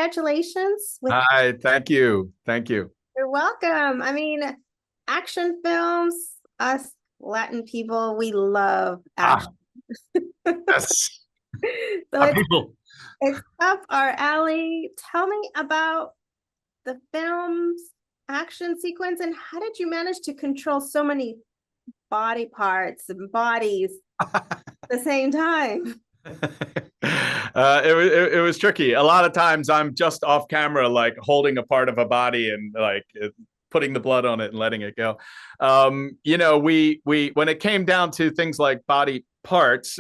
congratulations with Hi, thank you. Thank you. you're welcome. I mean, action films, us Latin people, we love action. Ah, yes. So Ah, people. it's up our alley. Tell me about the film's action sequence and how did you manage to control so many body parts and bodies at the same time? It was tricky. A lot of times I'm just off camera, like holding a part of a body and like putting the blood on it and letting it go. We when it came down to things like body parts,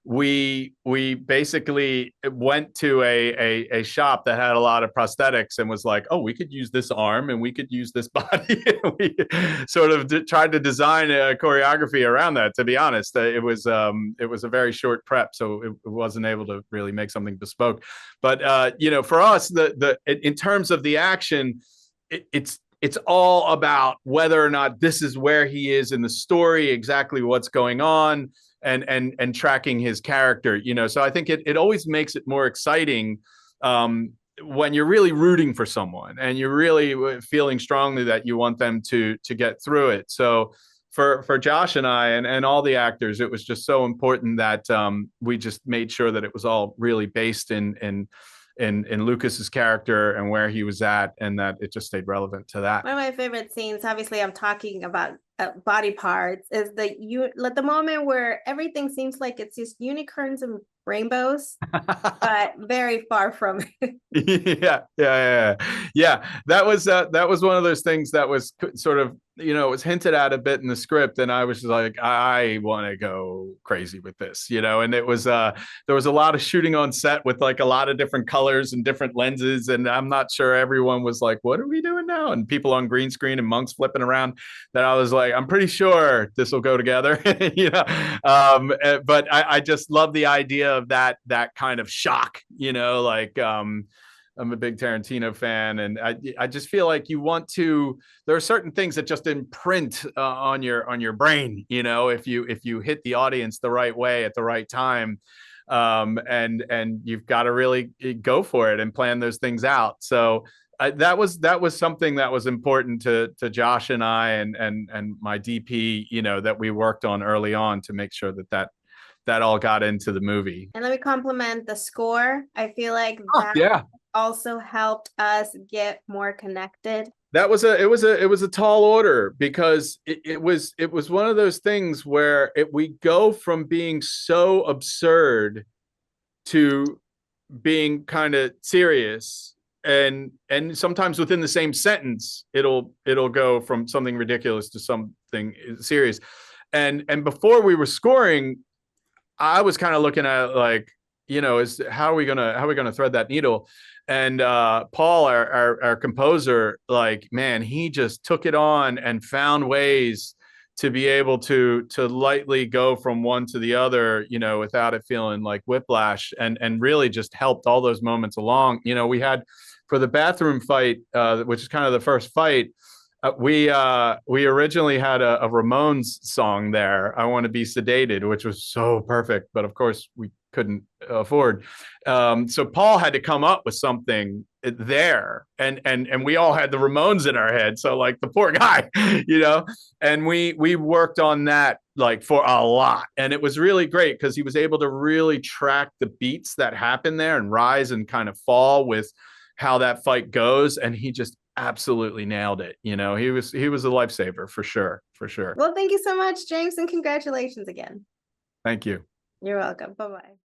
we basically went to a shop that had a lot of prosthetics and was like, oh, we could use this arm and we could use this body. We sort of tried to design a choreography around that. To be honest, it was a very short prep, so it wasn't able to really make something bespoke. But for us, the in terms of the action, it's all about whether or not this is where he is in the story, exactly what's going on, and tracking his character. So I think it always makes it more exciting when you're really rooting for someone and you're really feeling strongly that you want them to get through it. So for Josh and I and all the actors, it was just so important that we just made sure that it was all really based in Lucas's character and where he was at, and that it just stayed relevant to that. One of my favorite scenes, obviously, I'm talking about body parts, is the moment where everything seems like it's just unicorns and rainbows, but very far from it. Yeah. That was one of those things that was sort of, it was hinted at a bit in the script, and I was just like, I want to go crazy with this, and it was there was a lot of shooting on set with like a lot of different colors and different lenses, and I'm not sure everyone was like, what are we doing now? And people on green screen and monks flipping around, that I was like, I'm pretty sure this will go together. But I just love the idea of that kind of shock, I'm a big Tarantino fan, and I just feel like there are certain things that just imprint on your brain, if you hit the audience the right way at the right time, and you've got to really go for it and plan those things out. So that was something that was important to Josh and I and my DP, that we worked on early on to make sure that all got into the movie. And let me compliment the score. I feel like that Yeah, also helped us get more connected. it was a tall order, because it was one of those things where we go from being so absurd to being kind of serious, and sometimes within the same sentence it'll go from something ridiculous to something serious. And before we were scoring, I was kind of looking at like, how are we gonna thread that needle? And Paul, our composer, like, man, he just took it on and found ways to be able to lightly go from one to the other, without it feeling like whiplash, and really just helped all those moments along. We had, for the bathroom fight, which is kind of the first fight, we originally had a Ramones song there, "I Want to Be Sedated," which was so perfect, but of course we couldn't afford. So Paul had to come up with something there, and we all had the Ramones in our head. So like the poor guy, and we worked on that like for a lot, and it was really great because he was able to really track the beats that happen there and rise and kind of fall with how that fight goes, and he just absolutely nailed it. He was a lifesaver for sure. Well, thank you so much, James, and congratulations again. Thank you. You're welcome. Bye-bye.